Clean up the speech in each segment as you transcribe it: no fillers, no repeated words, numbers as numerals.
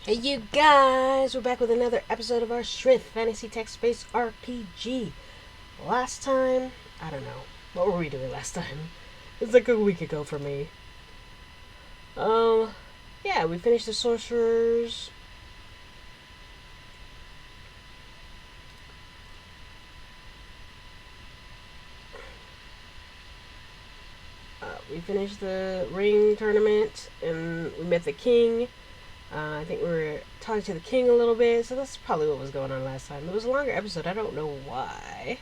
Hey you guys, we're back with another episode of our Sryth Fantasy Text-Based RPG. Last time, I don't know, what were we doing last time? It's like a week ago for me. Um, yeah, we finished the Sorcerers. We finished the ring tournament, and we met the king. I think we were talking to the king a little bit, so that's probably what was going on last time. It was a longer episode, I don't know why.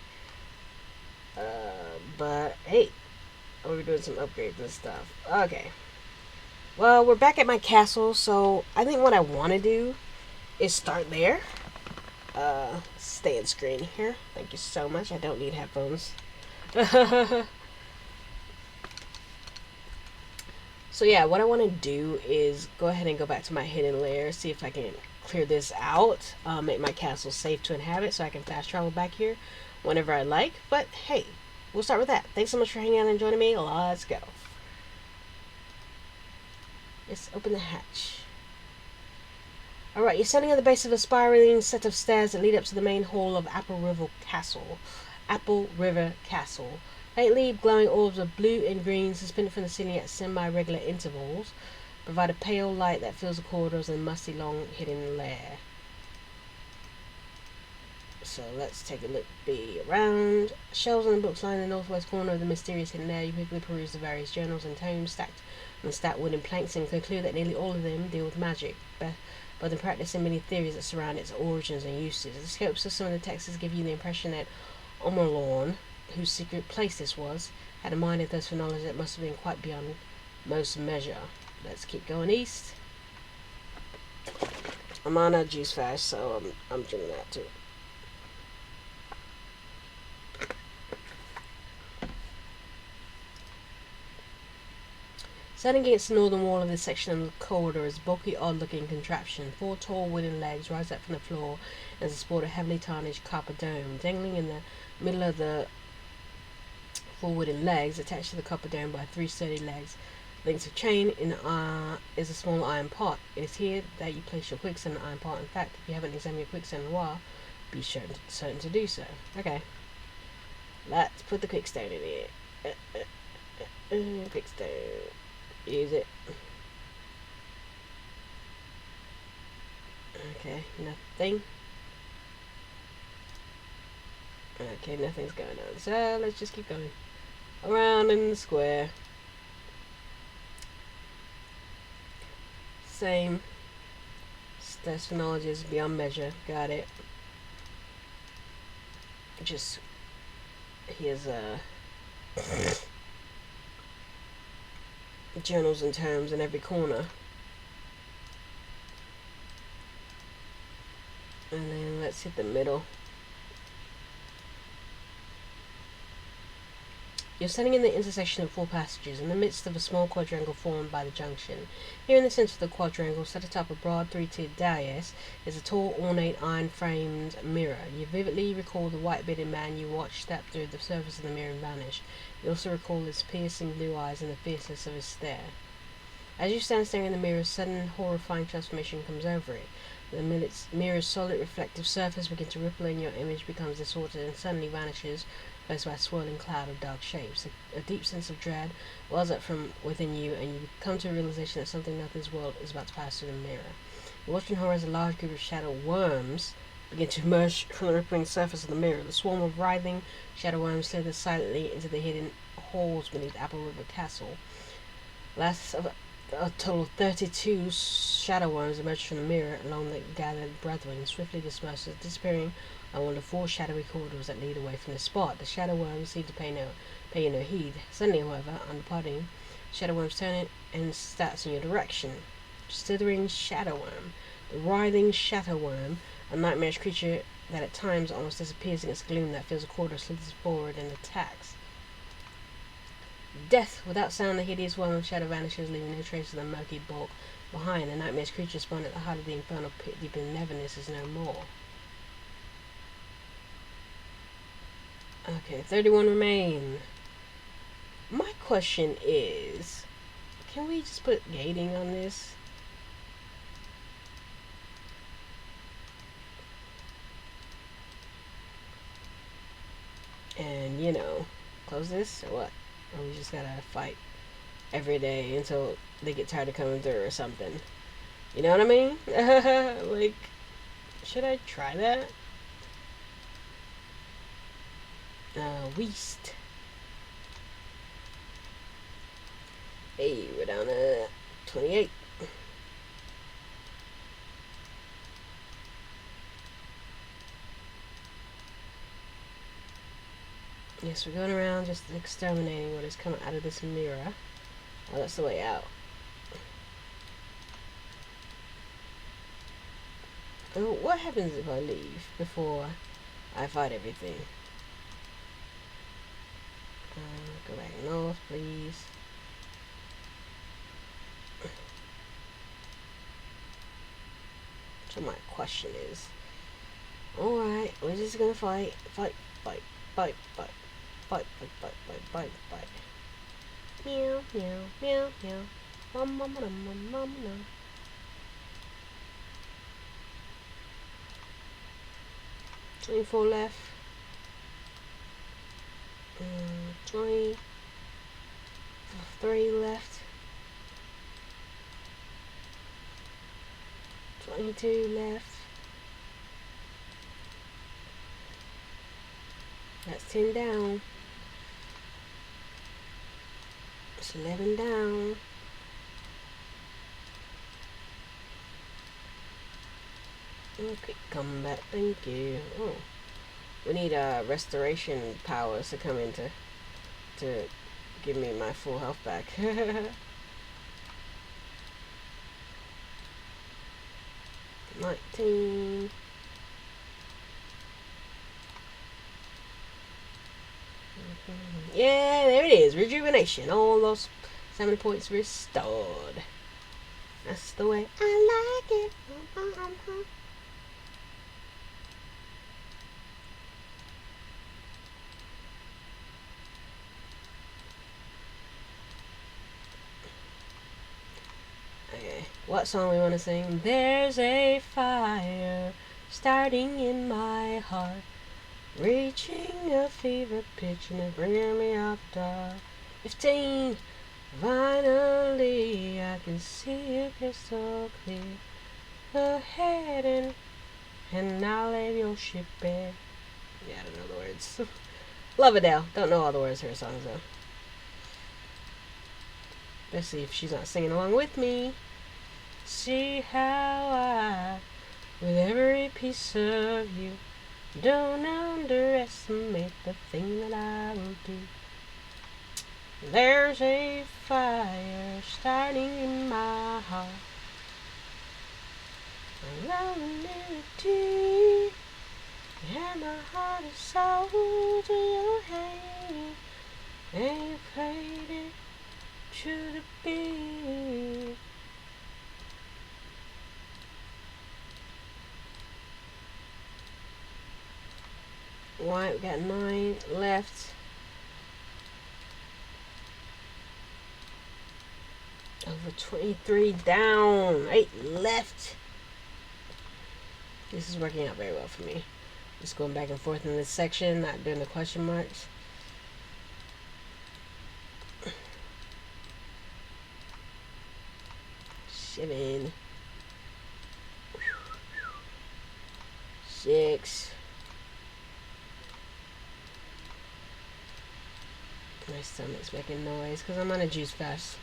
But hey, we were doing some upgrades and stuff. Okay. Well, we're back at my castle, so I think what I want to do is start there. Stay in screen here. Thank you so much. I don't need headphones. So yeah, what I want to do is go ahead and go back to my hidden lair, see if I can clear this out, make my castle safe to inhabit so I can fast travel back here whenever I like. But hey, we'll start with that. Thanks so much for hanging out and joining me. Let's go. Let's open the hatch. Alright, you're standing at the base of a spiraling set of stairs that lead up to the main hall of Apple River Castle. Apple River Castle. Faintly glowing orbs of blue and green suspended from the ceiling at semi-regular intervals provide a pale light that fills the corridors and musty long hidden lair. So let's take a look around. Shelves and books line in the northwest corner of the mysterious hidden lair. You quickly peruse the various journals and tomes stacked on stout wooden planks and conclude that nearly all of them deal with magic, but in practice and many theories that surround its origins and uses. The scopes of some of the texts give you the impression that Omorlorn, whose secret place this was, had a mind and thirst for knowledge that must have been quite beyond most measure. Let's keep going east. I'm on a juice fast, so I'm doing that too. Standing against the northern wall of this section of the corridor is a bulky, odd-looking contraption. 4 tall wooden legs rise up from the floor and support a heavily tarnished copper dome. Dangling in the middle of the 4 wooden legs, attached to the copper dome by 3 sturdy legs, links of chain is a small iron pot. It is here that you place your quicksand in the iron pot. In fact, if you haven't examined your quicksand in a while, be certain to do so. Okay. Let's put the quickstone in here. Quickstone. Use it. Okay, nothing. Okay, nothing's going on. So let's just keep going. Around in the square. Same. Thirst for knowledge is beyond measure. Got it. Just here's journals and terms in every corner. And then let's hit the middle. You're standing in the intersection of 4 passages, in the midst of a small quadrangle formed by the junction. Here in the center of the quadrangle, set atop a broad 3-tiered dais, is a tall, ornate, iron-framed mirror. You vividly recall the white-bearded man you watched step through the surface of the mirror and vanish. You also recall his piercing blue eyes and the fierceness of his stare. As you stand staring in the mirror, a sudden, horrifying transformation comes over it. The mirror's solid, reflective surface begins to ripple and your image becomes distorted and suddenly vanishes, replaced by a swirling cloud of dark shapes. A deep sense of dread wells up from within you, and you come to a realization that something not this world is about to pass through the mirror. You watch in horror as a large group of shadow worms begin to emerge from the rippling surface of the mirror. The swarm of writhing shadow worms slither silently into the hidden halls beneath Apple River Castle. Last of a total of 32 shadow worms emerge from the mirror along the gathered brethren, swiftly dispersed, disappearing on one of the 4 shadowy corridors that lead away from the spot. The shadow worms seem to pay you no heed. Suddenly, however, on departing, shadow worms turn and starts in your direction. Slithering shadow worm. The writhing shadow worm, a nightmarish creature that at times almost disappears in its gloom that fills the corridor, slithers forward and attacks. Death! Without sound, the hideous worm of shadow vanishes, leaving no trace of the murky bulk behind. The nightmarish creature spawned at the heart of the infernal pit deep in Neverness is no more. Okay, 31 remain. My question is, can we just put gating on this? close this or what? Or we just gotta fight every day until they get tired of coming through or something. You know what I mean? Like, should I try that? Weast. Hey, we're down to 28. Yes, we're going around just exterminating what is coming out of this mirror. Oh, that's the way out. Oh, what happens if I leave before I fight everything? Go back north, please. So my question is, alright, we're just gonna fight, fight, fight, fight, fight, fight, fight, fight, fight, fight, fight. Meow, meow, meow, meow. Mum, mum, mum, mum, mum, mum. 24 left. 23 left. 22 left. That's 10 down. It's 11 down. Okay, come back, thank you. Oh, we need restoration powers to come in to give me my full health back. 19. Yeah, there it is. Rejuvenation. All those 7 points restored. That's the way I like it. Okay, what song we want to sing? There's a fire starting in my heart, reaching a fever pitch and it's bringing me out the dark. 15. Finally, I can see you crystal clear. Ahead and I'll leave your ship bare. Yeah, I don't know the words. Love Adele. Don't know all the words to her songs though. Let's see if she's not singing along with me. See how I, with every piece of you, don't underestimate the thing that I will do. There's a fire starting in my heart. I'm rolling in a deep, and my heart is sold to your hand, and you played it to the beat. Right, we got 9 left. Over 23 down. 8 left. This is working out very well for me. Just going back and forth in this section, not doing the question marks. Seven. 6. My stomach's making noise because I'm on a juice fast.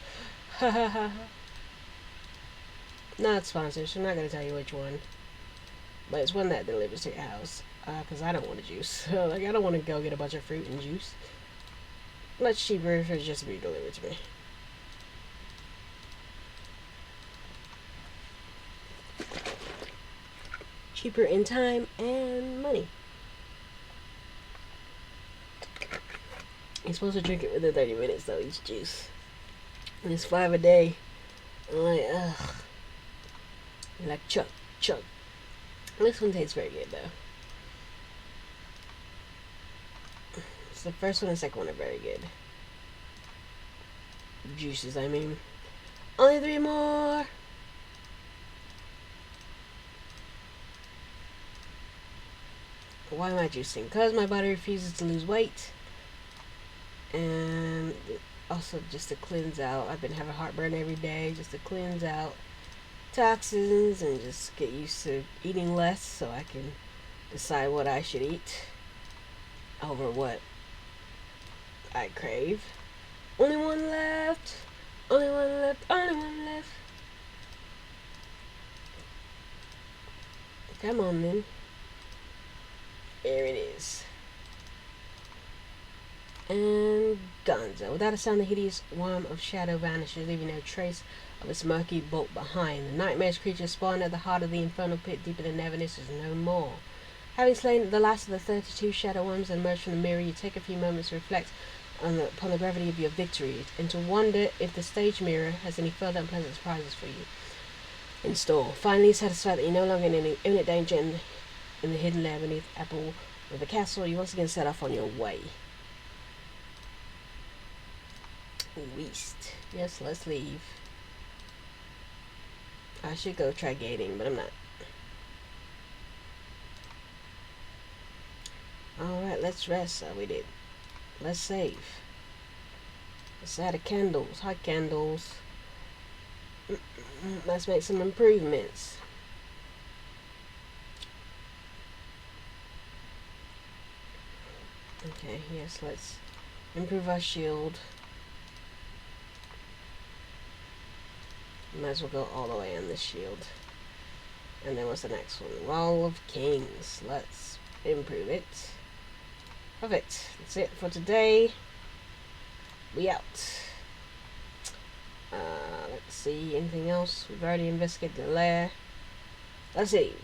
Not sponsored, so I'm not going to tell you which one. But it's one that delivers to your house. Because I don't want a juice. Like, I don't want to go get a bunch of fruit and juice. Much cheaper if it's just to be delivered to me. Cheaper in time and money. You're supposed to drink it within 30 minutes though, each juice. And it's 5 a day. I'm like, ugh. Like, chug, chug. This one tastes very good though. It's the first one and second one are very good. Juices, I mean. Only 3 more. Why am I juicing? Because my body refuses to lose weight. And also just to cleanse out. I've been having heartburn every day, just to cleanse out toxins and just get used to eating less so I can decide what I should eat over what I crave. Only one left. Only one left. Only one left. Come on then. There it is. And Gonzo. Without a sound, the hideous worm of shadow vanishes, leaving no trace of its murky bulk behind. The nightmare's creature spawned at the heart of the infernal pit deeper than Neverness is no more. Having slain the last of the 32 shadow worms and emerged from the mirror, you take a few moments to reflect upon the gravity of your victory, and to wonder if the stage mirror has any further unpleasant surprises for you in store. Finally satisfied that you're no longer in any imminent danger in the hidden lair beneath Apple River Castle, you once again set off on your way. West. Yes, let's leave. I should go try gating, but I'm not. Alright, let's rest. We did. Let's save. Let's add candles. Hot candles. Let's make some improvements. Okay, yes, let's improve our shield. Might as well go all the way on this shield. And then what's the next one? Wall of Kings. Let's improve it. Perfect. That's it for today. We out. Let's see. Anything else? We've already investigated the lair. Let's see.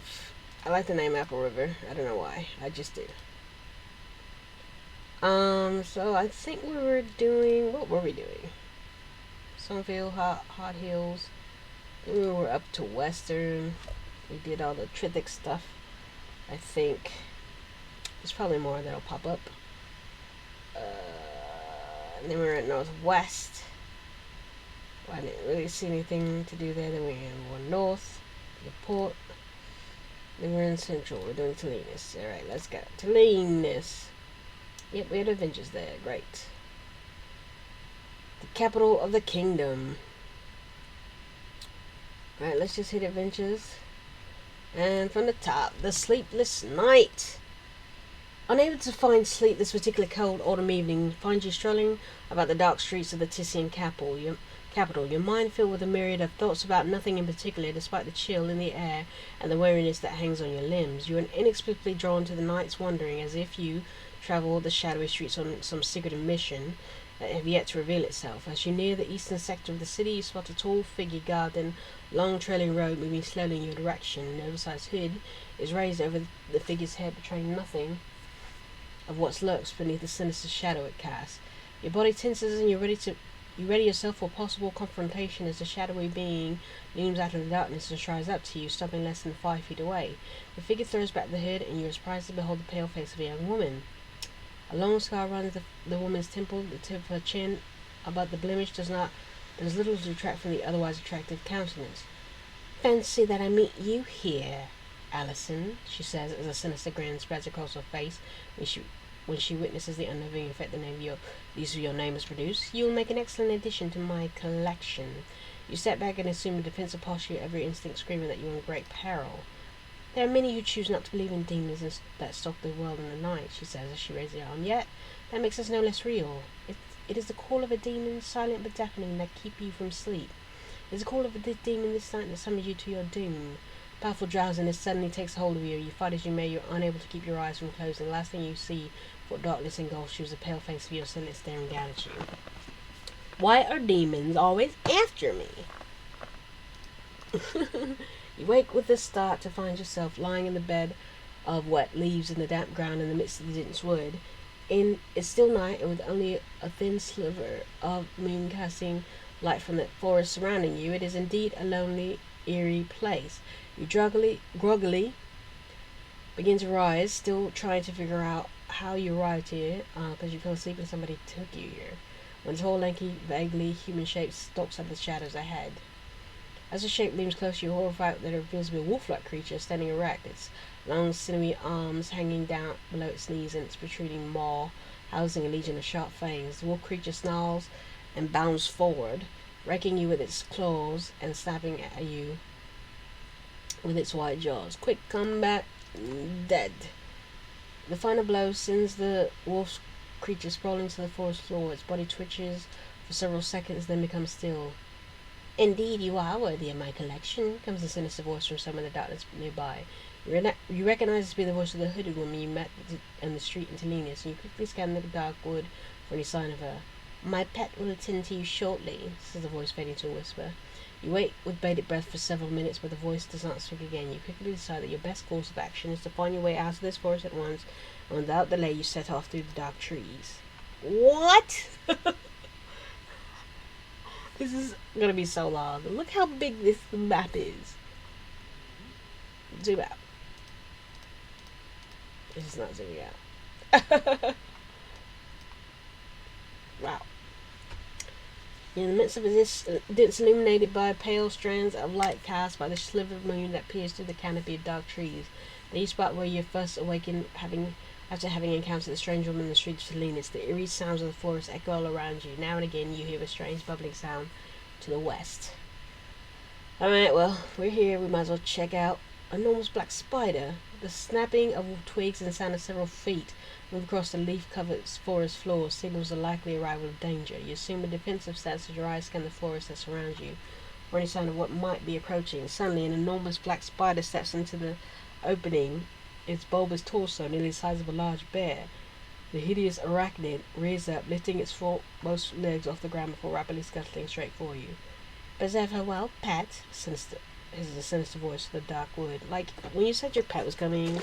I like the name Apple River. I don't know why. I just do. So I think we were doing... What were we doing? Sunfield, Hot Hills. Then we were up to Western. We did all the Trithic stuff. I think there's probably more that'll pop up. And then we were at Northwest. Well, I didn't really see anything to do there. Then we were north, the port. Then we're in Central. We're doing Telenis. Alright, let's go. Telenis. Yep, we had adventures there. Great. The capital of the kingdom. Alright, let's just hit adventures. And from the top, the Sleepless Night. Unable to find sleep this particular cold autumn evening finds you strolling about the dark streets of the Tissian capital. Your mind filled with a myriad of thoughts about nothing in particular, despite the chill in the air and the weariness that hangs on your limbs. You are inexplicably drawn to the night's wandering, as if you travel the shadowy streets on some secret mission that have yet to reveal itself. As you near the eastern sector of the city, you spot a tall figure guarding a long trailing road moving slowly in your direction. An oversized hood is raised over the figure's head, betraying nothing of what lurks beneath the sinister shadow it casts. Your body tenses and you ready yourself for possible confrontation as the shadowy being looms out of the darkness and strides up to you, stopping less than 5 feet away. The figure throws back the hood, and you are surprised to behold the pale face of a young woman. A long scar runs the woman's temple, the tip of her chin, but the blemish does little to detract from the otherwise attractive countenance. "Fancy that I meet you here, Allison," she says as a sinister grin spreads across her face when she witnesses the unnerving effect the name of your name has produced. "You will make an excellent addition to my collection." You step back and assume a defensive posture, every instinct screaming that you are in great peril. "There are many who choose not to believe in demons that stalk the world in the night," she says as she raises her arm. "Yet that makes us no less real. It is the call of a demon, silent but deafening, that keep you from sleep. It is the call of a demon this night that summons you to your doom. Powerful drowsiness suddenly takes hold of you. You fight as you may, you're unable to keep your eyes from closing. The last thing you see before darkness engulfs you is the pale face of your silhouette staring down at you. Why are demons always after me? You wake with a start to find yourself lying in the bed of wet leaves in the damp ground in the midst of the dense wood. It's still night, and with only a thin sliver of moon casting light from the forest surrounding you, it is indeed a lonely, eerie place. You groggily begin to rise, still trying to figure out how you arrived here, because you fell asleep and somebody took you here, when a tall, lanky, vaguely human shape stalks out of the shadows ahead. As the shape looms closer, you're horrified that it reveals to be a wolf-like creature standing erect, its long, sinewy arms hanging down below its knees, and its protruding maw housing a legion of sharp fangs. The wolf creature snarls and bounds forward, raking you with its claws and snapping at you with its wide jaws. Quick combat, dead. The final blow sends the wolf creature sprawling to the forest floor. Its body twitches for several seconds, then becomes still. Indeed, you are worthy of my collection, comes the sinister voice from somewhere in the darkness nearby. You recognize it to be the voice of the hooded woman you met in the street in Telenis, and you quickly scan the dark wood for any sign of her. My pet will attend to you shortly, says the voice, fading to a whisper. You wait with bated breath for several minutes, but the voice does not speak again. You quickly decide that your best course of action is to find your way out of this forest at once, and without delay you set off through the dark trees. What? This is gonna be so long. Look how big this map is. Zoom out. It's just not zooming out. Wow. In the midst of this, it's illuminated by pale strands of light cast by the sliver of moon that peers through the canopy of dark trees. The spot where you first awakened, after having encountered the strange woman in the streets of Salinas. The eerie sounds of the forest echo all around you. Now and again you hear a strange bubbling sound to the west. Alright, well, we're here. We might as well check out an enormous black spider. The snapping of twigs and sound of several feet move across the leaf-covered forest floor signals the likely arrival of danger. You assume a defensive stance as your eyes scan the forest that surrounds you, or any sign of what might be approaching. Suddenly, an enormous black spider steps into the opening, its bulbous torso nearly the size of a large bear. The hideous arachnid rears up, lifting its foremost legs off the ground before rapidly scuttling straight for you. Preserve her well, pet, sinister. This is a sinister voice of the dark wood. Like, when you said your pet was coming,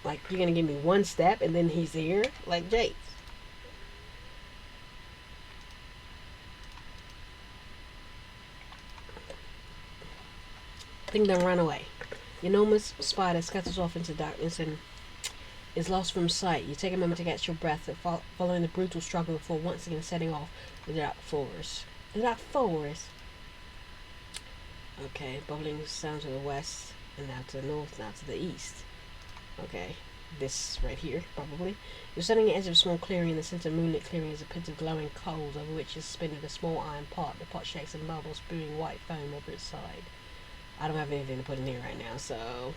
like, you're gonna give me one step and then he's here? Like, Jake. Think them run away. The enormous spider scatters off into darkness and is lost from sight. You take a moment to catch your breath, following the brutal struggle before once again setting off with the dark forest. The dark forest. Okay, bubbling sound to the west, and now to the north, now to the east. Okay, this right here, probably. You're standing at the edge of a small clearing. In the center of moonlit clearing is a pit of glowing coals, over which is suspended a small iron pot. The pot shakes and bubbles, spewing white foam over its side. I don't have anything to put in here right now, so...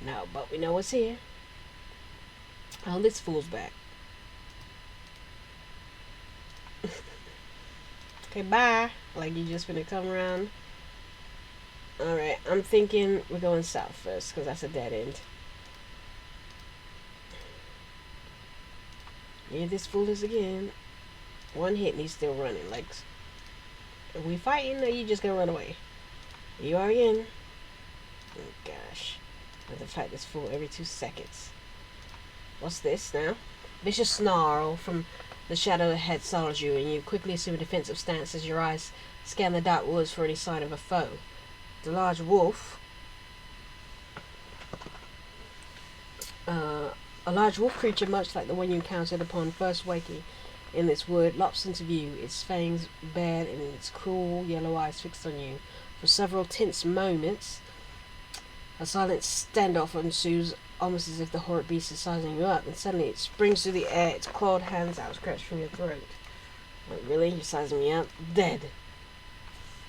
No, but we know what's here. Oh, this fool's back. Okay, bye. Like, you just gonna come around. Alright, I'm thinking we're going south first, because that's a dead end. Here this fool is again. One hit and he's still running. Like, are we fighting or are you just gonna run away? Here you are again. Oh gosh. I have to fight this fool every 2 seconds. What's this now? Vicious snarl from the shadow ahead startles you, and you quickly assume a defensive stance as your eyes scan the dark woods for any sign of a foe. The large wolf, a large wolf creature much like the one you encountered upon first waking in this wood, lops into view, its fangs bared and its cruel yellow eyes fixed on you. For several tense moments, a silent standoff ensues, almost as if the horrid beast is sizing you up, and suddenly it springs through the air, its clawed hands outstretched from your throat. Like, really? You're sizing me up? Dead.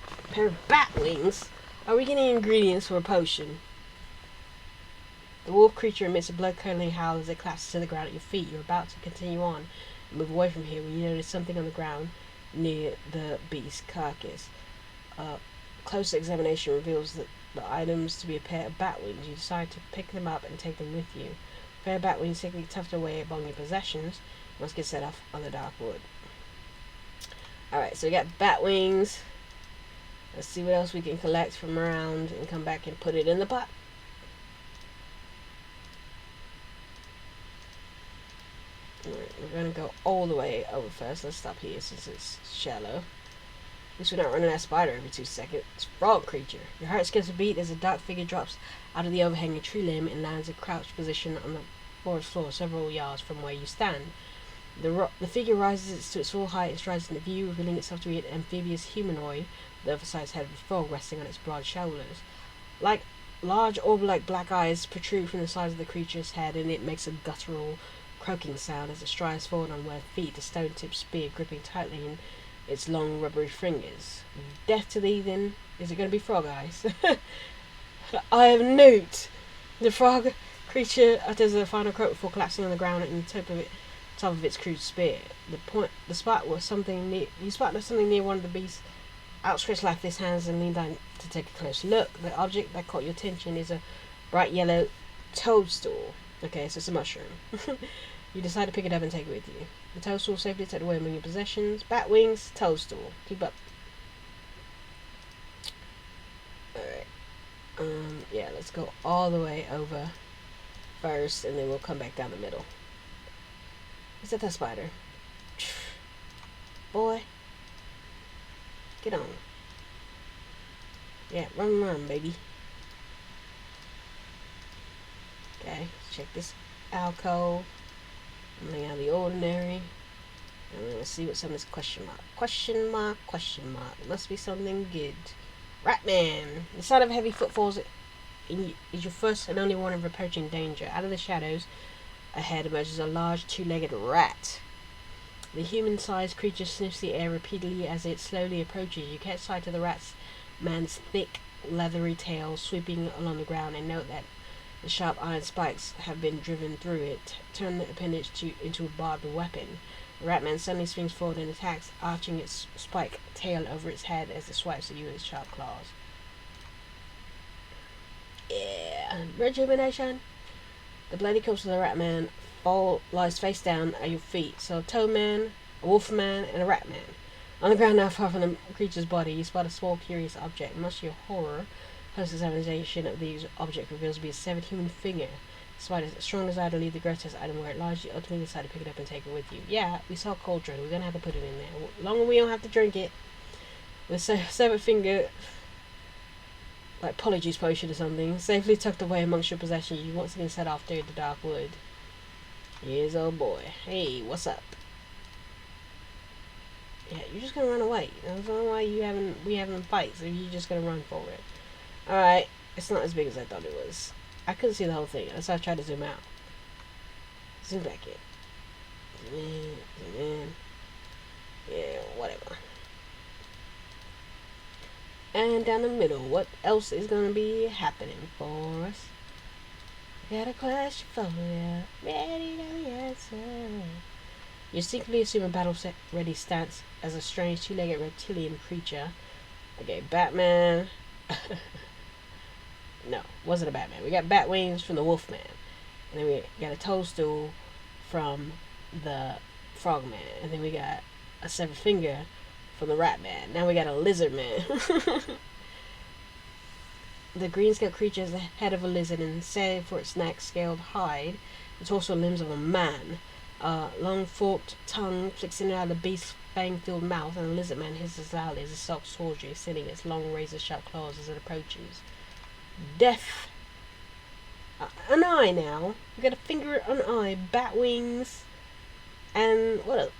A pair of bat wings? Are we getting ingredients for a potion? The wolf creature emits a blood-curdling howl as it collapses to the ground at your feet. You're about to continue on and move away from here when you notice something on the ground near the beast's carcass. Close examination reveals that the items to be a pair of bat wings. You decide to pick them up and take them with you. A pair of bat wings simply tucked away among your possessions. You must get set off on the dark wood. Alright, so we got bat wings. Let's see what else we can collect from around and come back and put it in the pot. Alright, we're going to go all the way over first. Let's stop here since it's shallow. At least we're not running that spider every 2 seconds. Frog creature. Your heart skips a beat as a dark figure drops out of the overhanging tree limb and lands a crouched position on the forest floor several yards from where you stand. The figure rises to its full height and strides into view, revealing itself to be an amphibious humanoid with the oversized head of a frog resting on its broad shoulders. Like large orb-like black eyes protrude from the sides of the creature's head, and it makes a guttural croaking sound as it strides forward on wet feet, the stone-tipped spear gripping tightly in its long rubbery fingers. Death to thee, then. Is it going to be Frog Eyes? I have Newt! The frog creature utters a final croak before collapsing on the ground at the top of its crude spear. The spot was something near. You spotted something near one of the beast's outstretched lifeless hands and leaned down to take a close look. The object that caught your attention is a bright yellow toadstool. Okay, so it's a mushroom. You decide to pick it up and take it with you. The toadstool safely tucked away among your possessions. Bat wings, toadstool. Keep up. Alright. Yeah, let's go all the way over first, and then we'll come back down the middle. Is that spider? Boy. Get on. Yeah, run, baby. Okay, check this alcove. I'm running out of the ordinary. And we're gonna see what some of this question mark. Question mark, question mark. It must be something good. Ratman. The sound of heavy footfalls is your first and only warning of approaching danger. Out of the shadows ahead emerges a large two-legged rat. The human-sized creature sniffs the air repeatedly as it slowly approaches. You catch sight of the man's thick, leathery tail sweeping along the ground and note that the sharp iron spikes have been driven through it, turn the appendage into a barbed weapon. The ratman suddenly swings forward and attacks, arching its spiked tail over its head as it swipes at you with its sharp claws. Yeah, rejuvenation. The bloody corpse of the ratman lies face down at your feet. So a toadman, a wolfman, and a ratman. On the ground, not far from the creature's body, you spot a small, curious object. Much to your horror, close examination of the object reveals to be a severed human finger. Despite a strong desire to leave the grotesque item where it lies, you ultimately decide to pick it up and take it with you. Yeah, we saw cauldron. We're gonna have to put it in there. Longer we don't have to drink it. With severed finger, like polyjuice potion or something, safely tucked away amongst your possessions, you once again set off through the dark wood. Here's old boy. Hey, what's up? Yeah, you're just gonna run away. I don't know why we having fights if you're just gonna run for it. Alright, it's not as big as I thought it was. I couldn't see the whole thing, so I tried to zoom out. Zoom back in. Zoom in. Yeah, whatever. And down the middle, what else is going to be happening for us? Got a question for you, ready to the answer. You secretly assume a battle-ready stance as a strange two-legged reptilian creature. Okay, Batman. No, wasn't a Batman. We got bat wings from the Wolfman. And then we got a toadstool from the Frogman. And then we got a severed finger from the Ratman. Now we got a Lizard Man. The green-scaled creature has the head of a lizard and, save for its neck-scaled hide, the torso and limbs of a man. Long forked tongue flicks in and out of the beast's fang-filled mouth, and the lizard man hisses loudly as it stalks towards you, sending its long razor-sharp claws as it approaches. Death. An eye now. We got a finger, an eye, bat wings, and what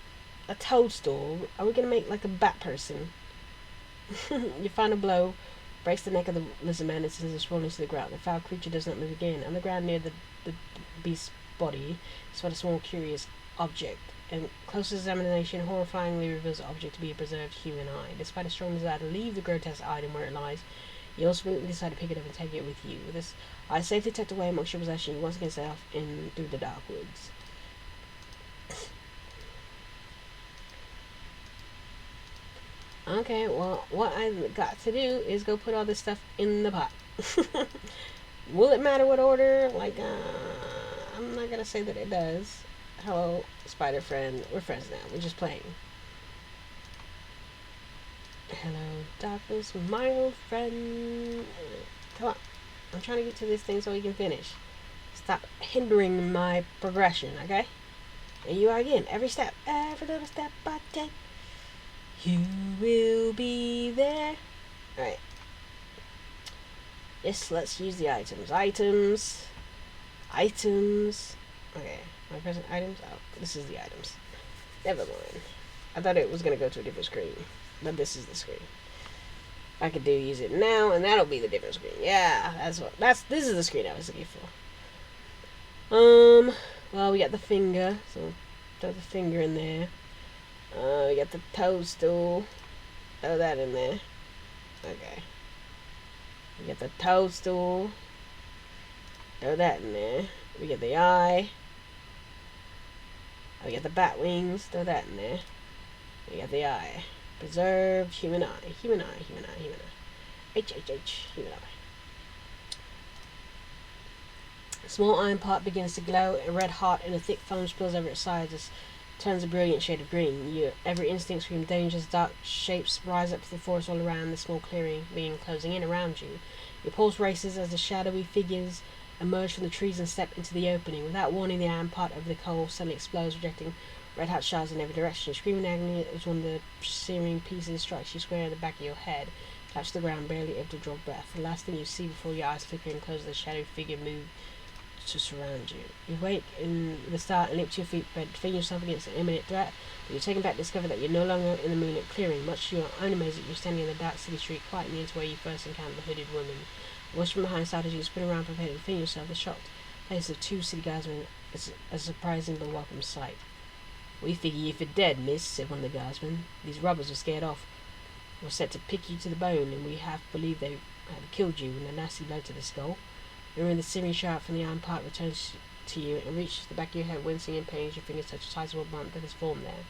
a toadstool. Are we gonna make like a bat person? Your final blow breaks the neck of the lizard man and sends it rolling to the ground. The foul creature does not move again. On the ground near the beast's body is what a small curious object, and close examination horrifyingly reveals the object to be a preserved human eye. Despite a strong desire to leave the grotesque item where it lies, you also decide to pick it up and take it with you. With this eye safely tucked away amongst your possessions, you once again set off in through the dark woods. Okay, well, what I've got to do is go put all this stuff in the pot. Will it matter what order? Like, I'm not gonna say that it does. Hello, spider friend. We're friends now. We're just playing. Hello, darkness, my old friend. Come on. I'm trying to get to this thing so we can finish. Stop hindering my progression, okay? And you are again. Every little step I take, you will be there. Alright. Yes, let's use the items. Items. Okay. Am I pressing items? Oh, this is the items. Never mind. I thought it was going to go to a different screen. But this is the screen. I could use it now, and that'll be the different screen. Yeah, this is the screen I was looking for. Well, we got the finger, so throw the finger in there. We got the toadstool. Throw that in there. Okay. We got the toadstool. Throw that in there. We got the eye. We got the bat wings. Throw that in there. We got the eye. Preserved human eye. Human eye. Human eye. Human eye. H. Human eye. A small iron pot begins to glow, a red hot, and a thick foam spills over its sides as turns a brilliant shade of green. Your every instinct screams danger as dark shapes rise up to the forest all around the small clearing, being closing in around you. Your pulse races as the shadowy figures emerge from the trees and step into the opening. Without warning, the iron pot over the coal suddenly explodes, rejecting red-hot shards in every direction. Screaming agony as one of the searing pieces strikes you square in the back of your head. Collapse to the ground, barely able to draw breath. The last thing you see before your eyes flicker and close, the shadowy figure moves to surround you. You wake in the start and leap to your feet, defending yourself against an imminent threat, but you're taken back to discover that you're no longer in the moonlit clearing. Much to your own amazement, you're standing in the dark city street, quite near to where you first encountered the hooded woman. A voice from behind started you to spin around, prepared to defend yourself. The shocked face of two city guardsmen is a surprising but welcome sight. "We figure you for dead, miss," said one of the guardsmen. "These robbers were scared off. Were set to pick you to the bone, and we half believed they had killed you in a nasty blow to the skull." Remembering the searing sharp from the iron part returns to you and reaches the back of your head, wincing in pain as your fingers touch a sizable bump that has formed there.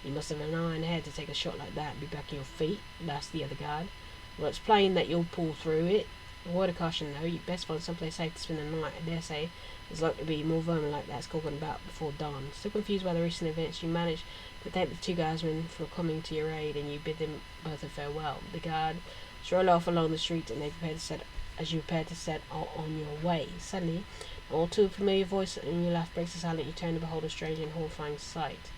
"You must have an iron head to take a shot like that and be back on your feet," asked the other guard. "Well, it's plain that you'll pull through it. A word of caution, though, you'd best find someplace safe to spend the night. I dare say there's likely to be more vermin like that skulking about before dawn." Still confused by the recent events, you manage to thank the two guardsmen for coming to your aid, and you bid them both a farewell. The guard stroll off along the street, and they prepare to set on your way. Suddenly, an all too familiar voice in your left breaks the silence. You turn to behold a strange and horrifying sight.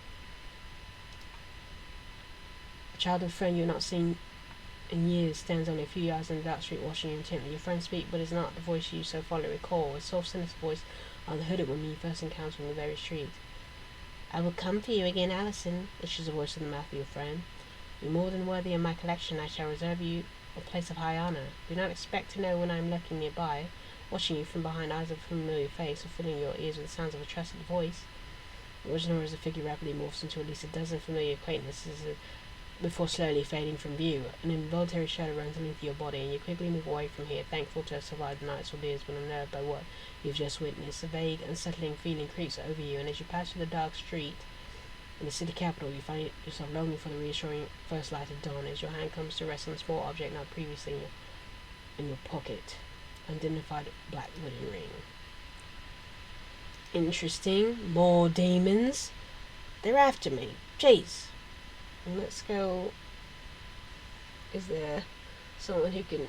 A childhood friend you have not seen in years stands only a few yards in the dark street, watching you intently. Your friend speaks, but is not the voice you so fondly recall. A soft, sinister voice on the hooded woman you first encountered on the very street. "I will come for you again, Allison," issues a voice from the mouth of your friend. "You're more than worthy of my collection. I shall reserve you a place of high honor. Do not expect to know when I am lurking nearby, watching you from behind eyes of a familiar face, or filling your ears with the sounds of a trusted voice." Original as the figure rapidly morphs into at least a dozen familiar acquaintances before slowly fading from view. An involuntary shudder runs underneath your body, and you quickly move away from here, thankful to have survived the night's ordeals, but unnerved by what you've just witnessed. A vague, unsettling feeling creeps over you, and as you pass through the dark street in the city capital, you find yourself longing for the reassuring first light of dawn as your hand comes to rest on a small object not previously in your pocket. Unidentified black wooden ring. Interesting. More demons. They're after me. Jeez. Let's go. Is there someone who can...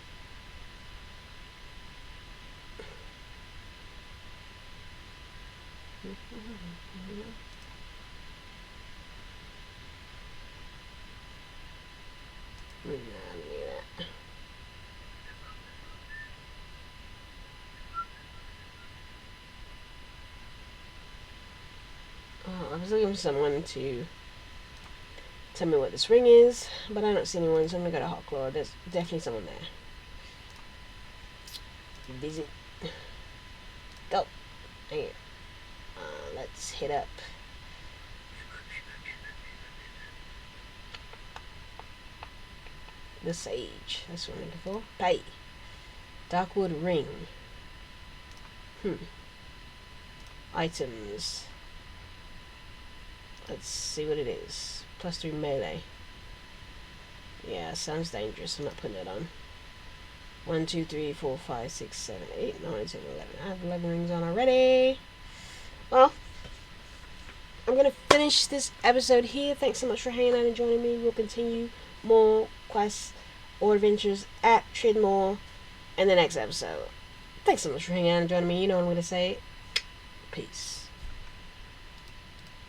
Nah, let me do that. Oh, I was looking for someone to tell me what this ring is, but I don't see anyone, so I'm gonna go to Hot Claw. There's definitely someone there. Visit. Go. Here. Let's hit up. The Sage. That's what I'm looking for. Pay. Darkwood ring. Items. Let's see what it is. +3 melee. Yeah, sounds dangerous. I'm not putting it on. 1, 2, 3, 4, 5, 6, 7, 8, 9, 10, 11. I have 11 rings on already. Well, I'm going to finish this episode here. Thanks so much for hanging out and joining me. We'll continue more quests or adventures at Tridmore in the next episode. Thanks so much for hanging out and joining me. You know what I'm going to say. Peace.